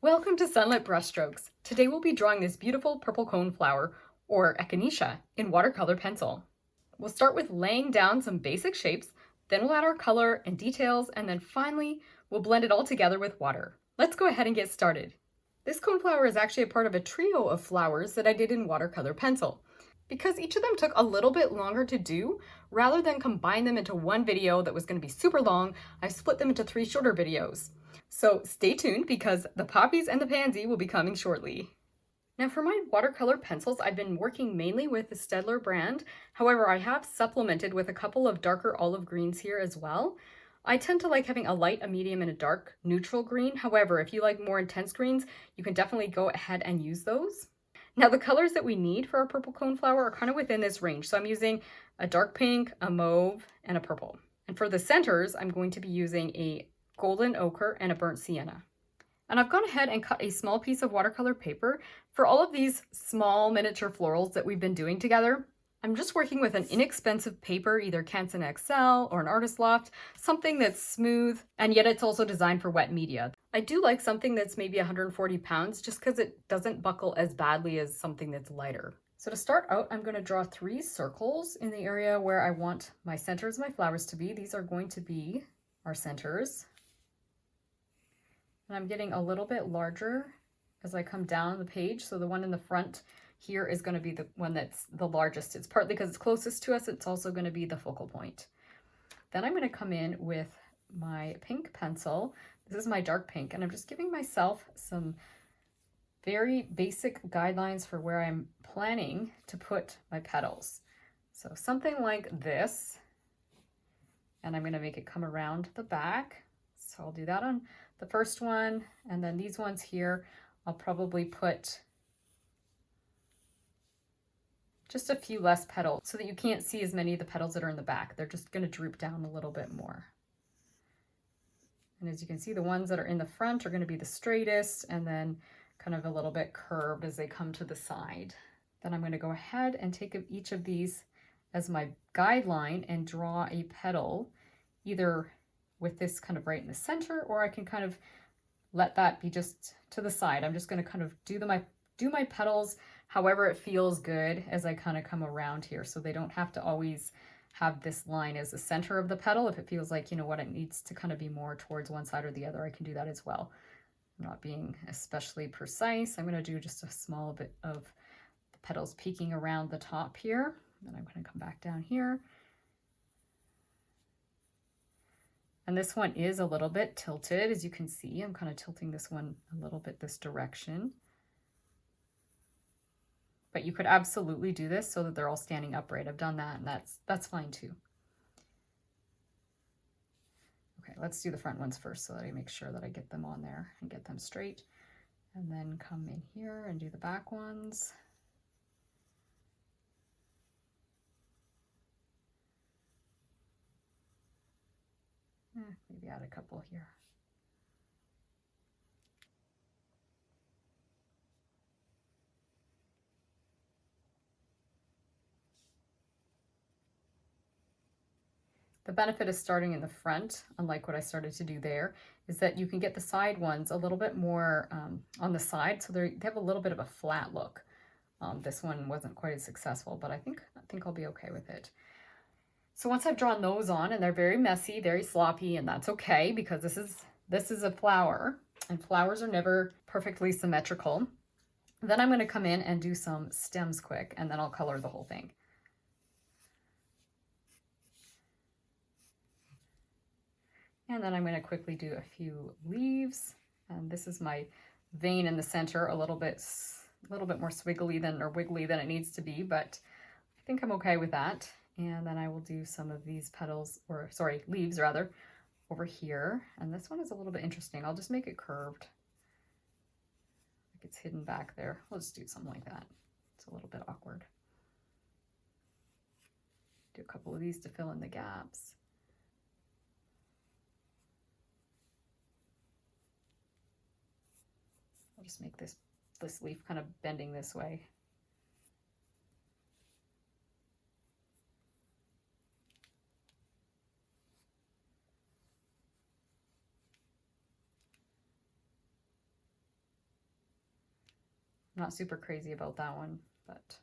Welcome to Sunlit Brushstrokes. Today we'll be drawing this beautiful purple coneflower, or echinacea, in watercolor pencil. We'll start with laying down some basic shapes, then we'll add our color and details, and then finally we'll blend it all together with water. Let's go ahead and get started. This coneflower is actually a part of a trio of flowers that I did in watercolor pencil. Because each of them took a little bit longer to do, rather than combine them into one video that was going to be super long, I split them into 3 shorter videos. So stay tuned because the poppies and the pansy will be coming shortly. Now for my watercolor pencils, I've been working mainly with the Staedtler brand. However, I have supplemented with a couple of darker olive greens here as well. I tend to like having a light, a medium, and a dark neutral green. However, if you like more intense greens, you can definitely go ahead and use those. Now the colors that we need for our purple coneflower are kind of within this range. So I'm using a dark pink, a mauve, and a purple. And for the centers, I'm going to be using a golden ochre and a burnt sienna. And I've gone ahead and cut a small piece of watercolor paper for all of these small miniature florals that we've been doing together. I'm just working with an inexpensive paper, either Canson XL or an Artist Loft, something that's smooth, and yet it's also designed for wet media. I do like something that's maybe 140 pounds just because it doesn't buckle as badly as something that's lighter. So to start out, I'm going to draw 3 circles in the area where I want my centers of my flowers to be. These are going to be our centers. And I'm getting a little bit larger as I come down the page. So the one in the front here is going to be the one that's the largest. It's partly because it's closest to us. It's also going to be the focal point. Then I'm going to come in with my pink pencil. This is my dark pink, and I'm just giving myself some very basic guidelines for where I'm planning to put my petals. So something like this, and I'm going to make it come around the back. So I'll do that on the first one, and then these ones here, I'll probably put just a few less petals so that you can't see as many of the petals that are in the back. They're just going to droop down a little bit more. And as you can see, the ones that are in the front are going to be the straightest and then kind of a little bit curved as they come to the side. Then I'm going to go ahead and take each of these as my guideline and draw a petal, either with this kind of right in the center, or I can kind of let that be just to the side. I'm just going to kind of do my petals however it feels good as I kind of come around here, so they don't have to always have this line as the center of the petal. If it feels like, you know what, it needs to kind of be more towards one side or the other, I can do that as well. I'm not being especially precise. I'm going to do just a small bit of the petals peeking around the top here. Then I'm going to come back down here. And this one is a little bit tilted, as you can see. I'm kind of tilting this one a little bit this direction. But you could absolutely do this so that they're all standing upright. I've done that, and that's fine too. Okay, let's do the front ones first so that I make sure that I get them on there and get them straight. And then come in here and do the back ones. Maybe add a couple here. The benefit of starting in the front, unlike what I started to do there, is that you can get the side ones a little bit more on the side, so they have a little bit of a flat look. This one wasn't quite as successful, but I think I'll be okay with it. So once I've drawn those on, and they're very messy, very sloppy, and that's okay because this is a flower, and flowers are never perfectly symmetrical. Then I'm going to come in and do some stems quick, and then I'll color the whole thing. And then I'm going to quickly do a few leaves, and this is my vein in the center, a little bit more swiggly or wiggly than it needs to be, but I think I'm okay with that. And then I will do some of these petals, or sorry, leaves rather, over here. And this one is a little bit interesting. I'll just make it curved. Like it's hidden back there. We'll just do something like that. It's a little bit awkward. Do a couple of these to fill in the gaps. I'll just make this leaf kind of bending this way. I'm not super crazy about that one, but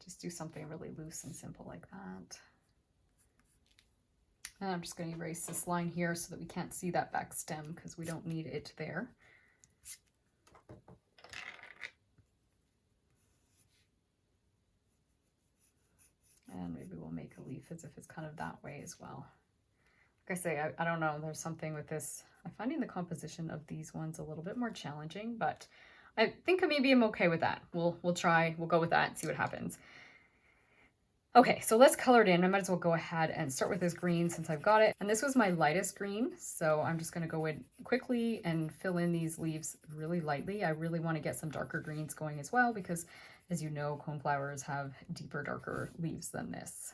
just do something really loose and simple like that. And I'm just going to erase this line here so that we can't see that back stem because we don't need it there. And maybe we'll make a leaf as if it's kind of that way as well. Like I say, I don't know, there's something with this. I'm finding the composition of these ones a little bit more challenging, but I think maybe I'm okay with that. We'll go with that and see what happens. Okay, so let's color it in. I might as well go ahead and start with this green since I've got it. And this was my lightest green, so I'm just gonna go in quickly and fill in these leaves really lightly. I really wanna get some darker greens going as well because, as you know, coneflowers have deeper, darker leaves than this.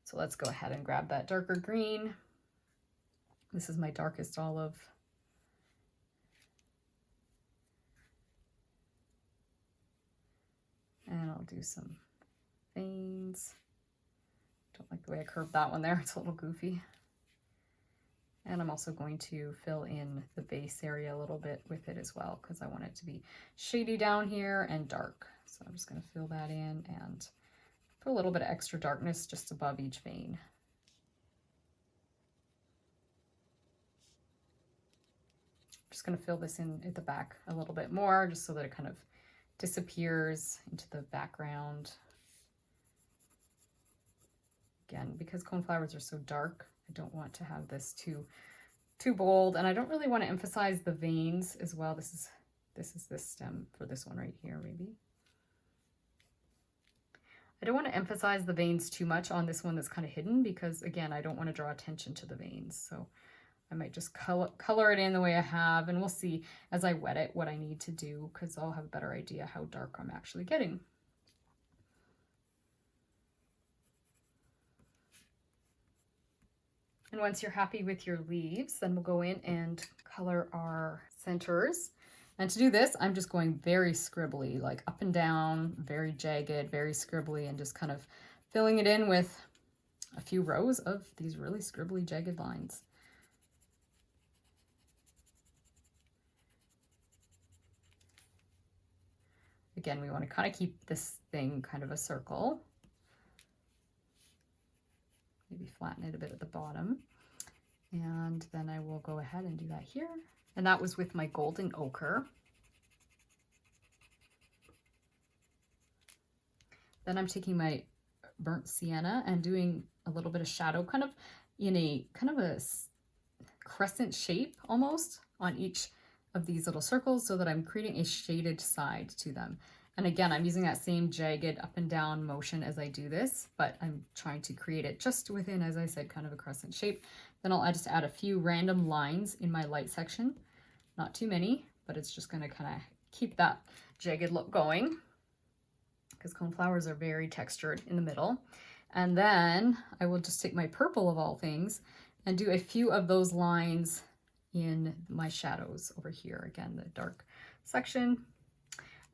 So let's go ahead and grab that darker green. This is my darkest olive. And I'll do some veins. Don't like the way I curved that one there. It's a little goofy. And I'm also going to fill in the base area a little bit with it as well because I want it to be shady down here and dark. So I'm just going to fill that in and put a little bit of extra darkness just above each vein. Just going to fill this in at the back a little bit more just so that it kind of disappears into the background. Again, because coneflowers are so dark, I don't want to have this too bold, and I don't really want to emphasize the veins as well. This is this stem for this one right here, maybe. I don't want to emphasize the veins too much on this one that's kind of hidden because, again, I don't want to draw attention to the veins. So I might just color it in the way I have, and we'll see as I wet it what I need to do because I'll have a better idea how dark I'm actually getting. And once you're happy with your leaves, then we'll go in and color our centers. And to do this, I'm just going very scribbly, like up and down, very jagged, very scribbly, and just kind of filling it in with a few rows of these really scribbly, jagged lines. Again, we want to kind of keep this thing kind of a circle. Maybe flatten it a bit at the bottom. And then I will go ahead and do that here. And that was with my golden ochre. Then I'm taking my burnt sienna and doing a little bit of shadow kind of in a crescent shape almost on each of these little circles so that I'm creating a shaded side to them. And again, I'm using that same jagged up and down motion as I do this, but I'm trying to create it just within, as I said, kind of a crescent shape. Then I'll just add a few random lines in my light section. Not too many, but it's just going to kind of keep that jagged look going because coneflowers are very textured in the middle. And then I will just take my purple of all things and do a few of those lines in my shadows over here. Again, the dark section.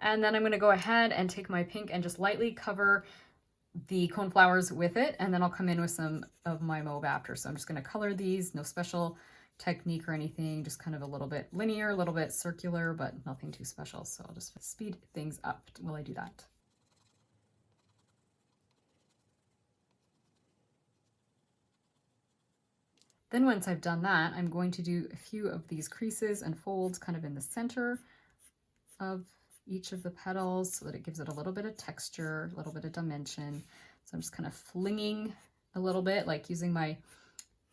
And then I'm going to go ahead and take my pink and just lightly cover the coneflowers with it. And then I'll come in with some of my mauve after. So I'm just going to color these, no special technique or anything, just kind of a little bit linear, a little bit circular, but nothing too special. So I'll just speed things up while I do that. Then once I've done that, I'm going to do a few of these creases and folds kind of in the center of each of the petals so that it gives it a little bit of texture, a little bit of dimension. So I'm just kind of flinging a little bit, like using my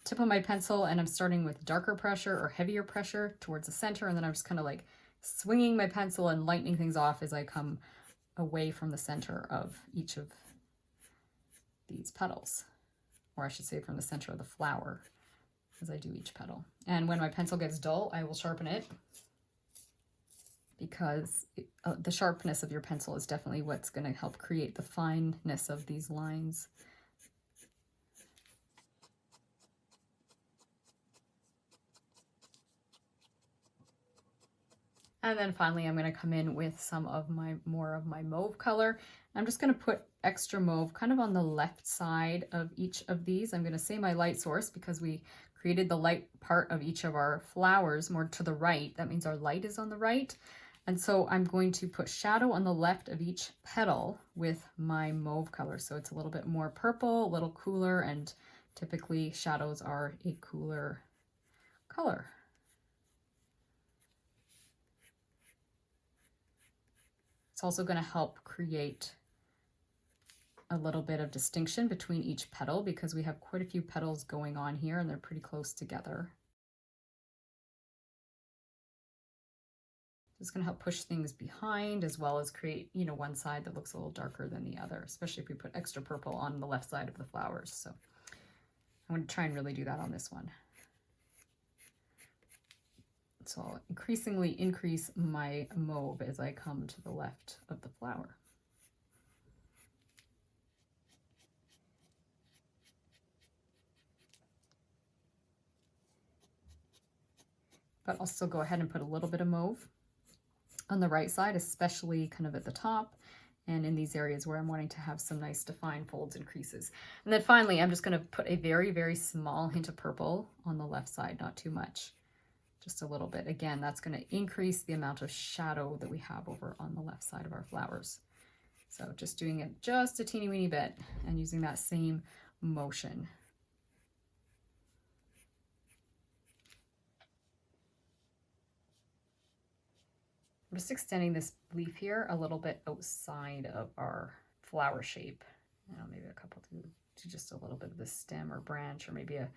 tip of my pencil, and I'm starting with darker pressure or heavier pressure towards the center, and then I'm just kind of like swinging my pencil and lightening things off as I come away from the center of each of these petals, or I should say from the center of the flower as I do each petal. And when my pencil gets dull, I will sharpen it, because the sharpness of your pencil is definitely what's going to help create the fineness of these lines. And then finally, I'm going to come in with some of more of my mauve color. I'm just going to put extra mauve kind of on the left side of each of these. I'm going to say my light source because we created the light part of each of our flowers more to the right. That means our light is on the right. And so I'm going to put shadow on the left of each petal with my mauve color. So it's a little bit more purple, a little cooler, and typically shadows are a cooler color. It's also going to help create a little bit of distinction between each petal because we have quite a few petals going on here and they're pretty close together. It's going to help push things behind as well as create, you know, one side that looks a little darker than the other, especially if we put extra purple on the left side of the flowers. So I'm going to try and really do that on this one. So I'll increasingly increase my mauve as I come to the left of the flower. But I'll still go ahead and put a little bit of mauve on the right side, especially kind of at the top and in these areas where I'm wanting to have some nice defined folds and creases. And then finally, I'm just going to put a very, very small hint of purple on the left side, not too much, just a little bit. Again, that's going to increase the amount of shadow that we have over on the left side of our flowers. So just doing it just a teeny weeny bit and using that same motion. I'm just extending this leaf here a little bit outside of our flower shape. You know, maybe a couple to just a little bit of the stem or branch, or maybe a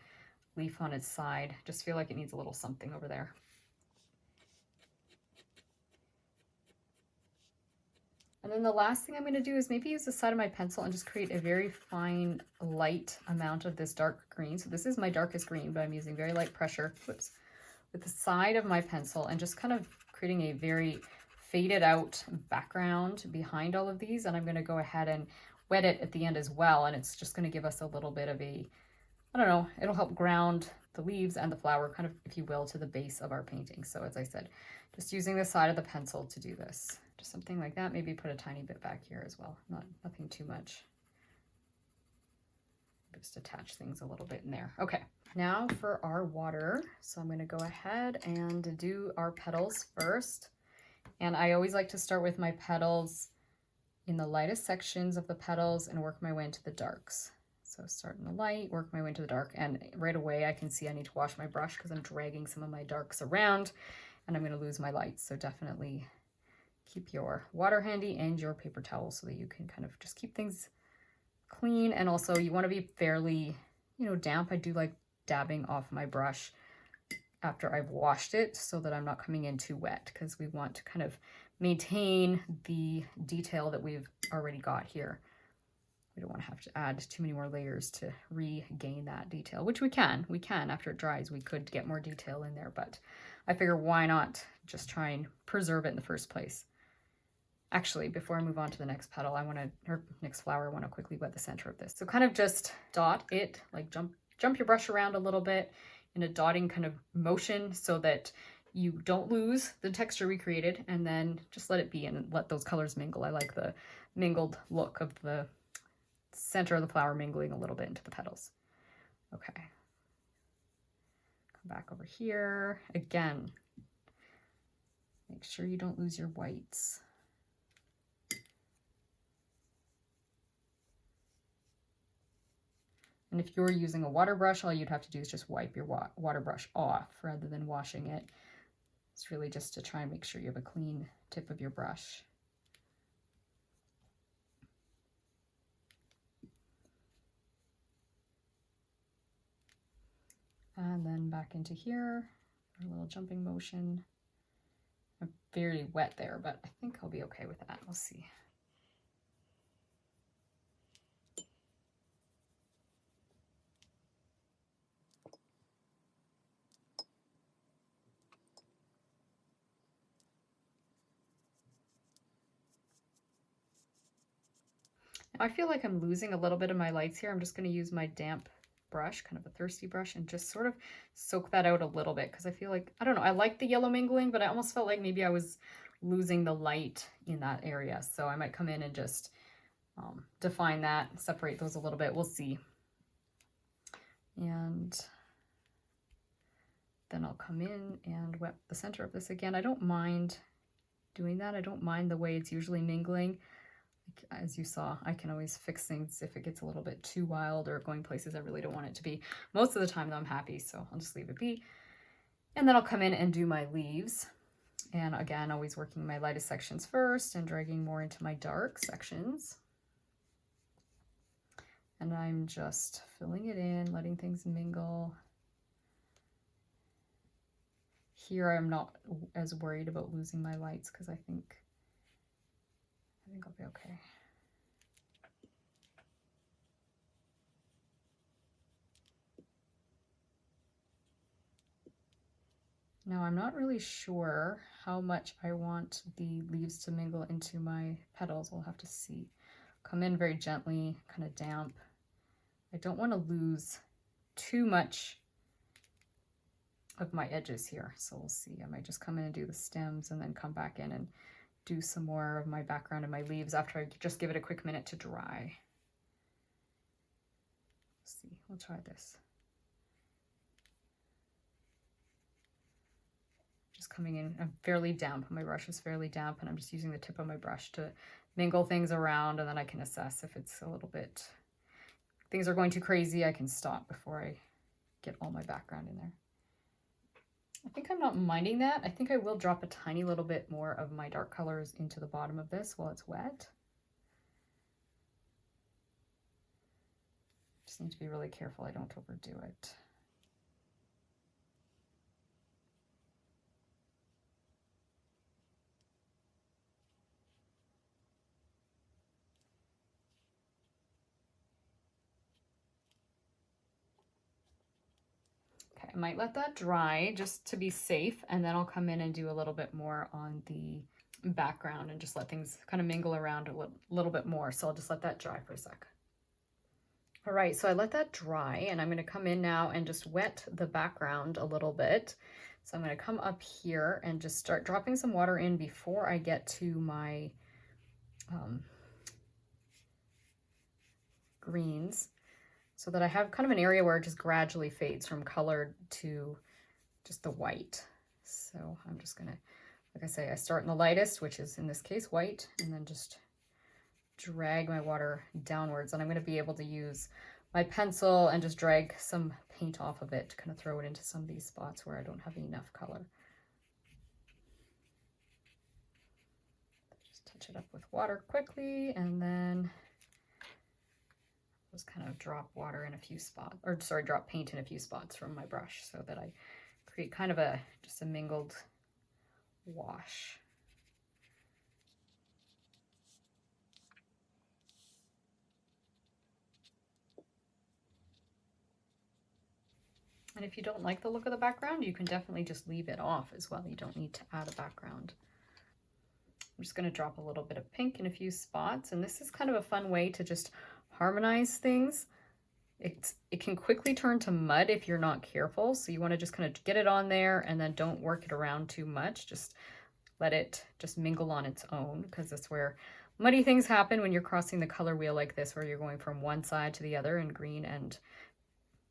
leaf on its side. Just feel like it needs a little something over there. And then the last thing I'm going to do is maybe use the side of my pencil and just create a very fine light amount of this dark green. So this is my darkest green, but I'm using very light pressure, whoops, with the side of my pencil and just kind of creating a very faded out background behind all of these. And I'm going to go ahead and wet it at the end as well. And it's just going to give us a little bit of a, I don't know, it'll help ground the leaves and the flower kind of, if you will, to the base of our painting. So as I said, just using the side of the pencil to do this. Just something like that. Maybe put a tiny bit back here as well. Nothing too much. Just attach things a little bit in there. Okay, now for our water. So I'm going to go ahead and do our petals first. And I always like to start with my petals in the lightest sections of the petals and work my way into the darks. So start in the light, work my way into the dark, and right away I can see I need to wash my brush because I'm dragging some of my darks around and I'm going to lose my lights. So definitely keep your water handy and your paper towel so that you can kind of just keep things clean. And also you want to be fairly, you know, damp. I do like dabbing off my brush after I've washed it so that I'm not coming in too wet, because we want to kind of maintain the detail that we've already got here. We don't want to have to add too many more layers to regain that detail, which we can after it dries. We could get more detail in there, but I figure why not just try and preserve it in the first place. Actually, before I move on to the next petal, next flower, I want to quickly wet the center of this. So kind of just dot it, like jump your brush around a little bit in a dotting kind of motion so that you don't lose the texture we created, and then just let it be and let those colors mingle. I like the mingled look of the center of the flower mingling a little bit into the petals. Okay. Come back over here. Again, make sure you don't lose your whites. And if you're using a water brush, all you'd have to do is just wipe your water brush off rather than washing it. It's really just to try and make sure you have a clean tip of your brush. And then back into here, a little jumping motion. I'm very wet there, but I think I'll be okay with that. We'll see. I feel like I'm losing a little bit of my lights here. I'm just going to use my damp brush, kind of a thirsty brush, and just sort of soak that out a little bit, because I feel like, I don't know, I like the yellow mingling, but I almost felt like maybe I was losing the light in that area. So I might come in and just define that, separate those a little bit. We'll see. And then I'll come in and wet the center of this again. I don't mind doing that. I don't mind the way it's usually mingling. As you saw, I can always fix things if it gets a little bit too wild or going places I really don't want it to be. Most of the time though, I'm happy, so I'll just leave it be. And then I'll come in and do my leaves. And again, always working my lightest sections first and dragging more into my dark sections. And I'm just filling it in, letting things mingle. Here I'm not as worried about losing my lights because I think I'll be okay. Now I'm not really sure how much I want the leaves to mingle into my petals. We'll have to see. Come in very gently, kind of damp. I don't want to lose too much of my edges here, so we'll see. I might just come in and do the stems and then come back in and do some more of my background and my leaves after I just give it a quick minute to dry. Let's see, we'll try this. Just coming in, I'm fairly damp. My brush is fairly damp and I'm just using the tip of my brush to mingle things around, and then I can assess if it's a little bit, things are going too crazy, I can stop before I get all my background in there. I think I'm not minding that. I think I will drop a tiny little bit more of my dark colors into the bottom of this while it's wet. Just need to be really careful I don't overdo it. Okay, I might let that dry just to be safe, and then I'll come in and do a little bit more on the background and just let things kind of mingle around a little bit more. So I'll just let that dry for a sec. All right, so I let that dry, and I'm going to come in now and just wet the background a little bit. So I'm going to come up here and just start dropping some water in before I get to my greens, so that I have kind of an area where it just gradually fades from colored to just the white. So I'm just gonna, like I say, I start in the lightest, which is in this case white, and then just drag my water downwards. And I'm gonna be able to use my pencil and just drag some paint off of it to kind of throw it into some of these spots where I don't have enough color. Just touch it up with water quickly, and then just kind of drop water in a few spots, or sorry, drop paint in a few spots from my brush so that I create kind of just a mingled wash. And if you don't like the look of the background, you can definitely just leave it off as well. You don't need to add a background. I'm just going to drop a little bit of pink in a few spots, and this is kind of a fun way to just harmonize things. It can quickly turn to mud if you're not careful, so you want to just kind of get it on there and then don't work it around too much. Just let it just mingle on its own, because that's where muddy things happen when you're crossing the color wheel like this, where you're going from one side to the other in green, and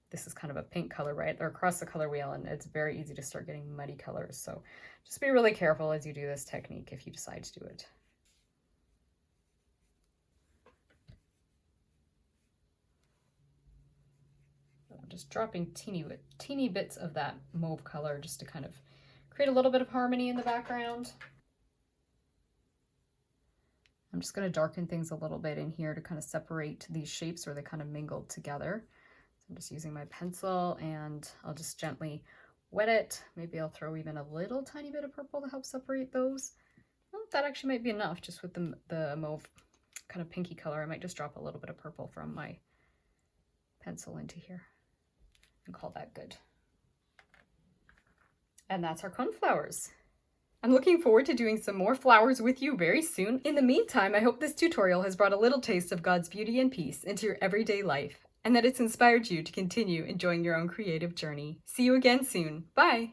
this is kind of a pink color, right? Or across the color wheel, and it's very easy to start getting muddy colors. So just be really careful as you do this technique if you decide to do it. I'm just dropping teeny bits of that mauve color just to kind of create a little bit of harmony in the background. I'm just going to darken things a little bit in here to kind of separate these shapes where they kind of mingled together. I'm just using my pencil, and I'll just gently wet it. Maybe I'll throw even a little tiny bit of purple to help separate those. Well, that actually might be enough just with the mauve kind of pinky color. I might just drop a little bit of purple from my pencil into here and call that good. And that's our coneflowers. I'm looking forward to doing some more flowers with you very soon. In the meantime, I hope this tutorial has brought a little taste of God's beauty and peace into your everyday life, and that it's inspired you to continue enjoying your own creative journey. See you again soon. Bye!